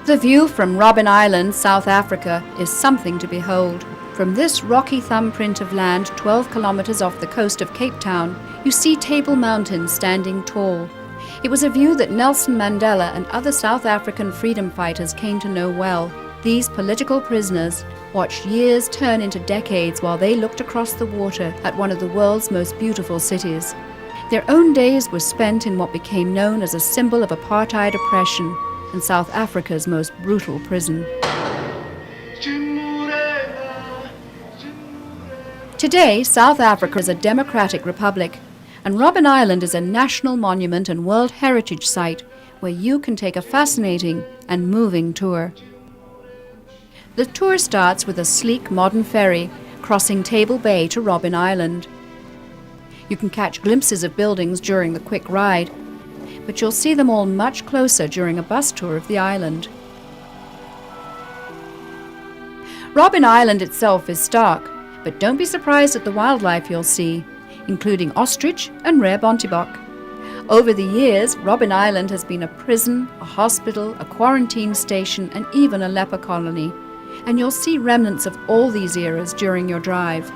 The view from Robben Island, South Africa, is something to behold. From this rocky thumbprint of land 12 kilometers off the coast of Cape Town, you see Table Mountain standing tall. It was a view that Nelson Mandela and other South African freedom fighters came to know well. These political prisoners watched years turn into decades while they looked across the water at one of the world's most beautiful cities. Their own days were spent in what became known as a symbol of apartheid oppression and South Africa's most brutal prison. Today, South Africa is a democratic republic, and Robben Island is a national monument and World Heritage Site where you can take a fascinating and moving tour. The tour starts with a sleek modern ferry crossing Table Bay to Robben Island. You can catch glimpses of buildings during the quick ride, but you'll see them all much closer during a bus tour of the island. Robben Island itself is stark, but don't be surprised at the wildlife you'll see, including ostrich and rare bontebok. Over the years, Robben Island has been a prison, a hospital, a quarantine station, and even a leper colony. And you'll see remnants of all these eras during your drive.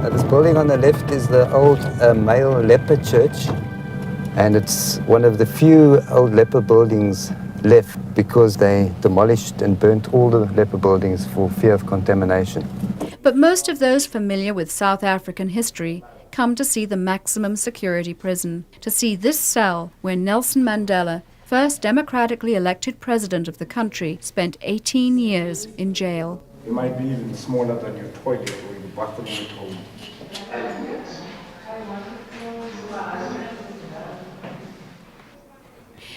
This building on the left is the old male leper church, and it's one of the few old leper buildings left because they demolished and burnt all the leper buildings for fear of contamination. But most of those familiar with South African history come to see the maximum security prison, to see this cell where Nelson Mandela, first democratically elected president of the country, spent 18 years in jail. It might be even smaller than your toilet or your bathroom at home.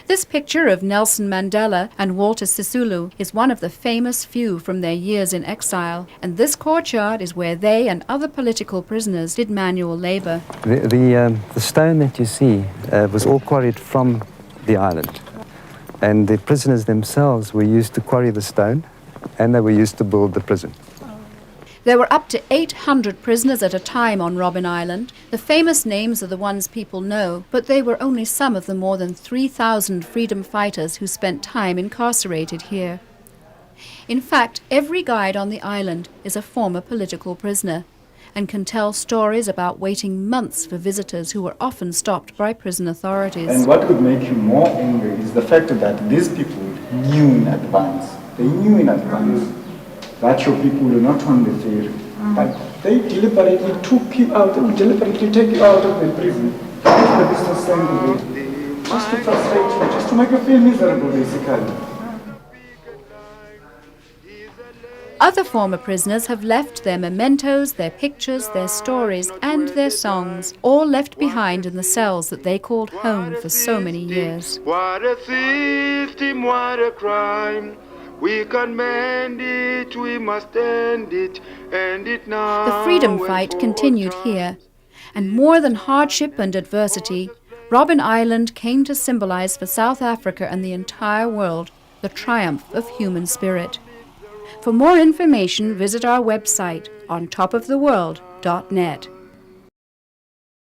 This picture of Nelson Mandela and Walter Sisulu is one of the famous few from their years in exile, and this courtyard is where they and other political prisoners did manual labor. The stone that you see was all quarried from the island, and the prisoners themselves were used to quarry the stone, and they were used to build the prison. There were up to 800 prisoners at a time on Robben Island. The famous names are the ones people know, but they were only some of the more than 3,000 freedom fighters who spent time incarcerated here. In fact, every guide on the island is a former political prisoner and can tell stories about waiting months for visitors who were often stopped by prison authorities. And what could make you more angry is the fact that these people knew in advance. They knew in advance that your people were not on the ferry, but they deliberately took you out, deliberately take you out of the prison, just the business end, just to frustrate you, just to make you feel miserable, basically. Other former prisoners have left their mementos, their pictures, their stories, and their songs, all left behind in the cells that they called home for so many years. What a system, what a crime. We can mend it, we must end it now. The freedom fight continued here, and more than hardship and adversity, Robben Island came to symbolize for South Africa and the entire world the triumph of human spirit. For more information, visit our website on topoftheworld.net.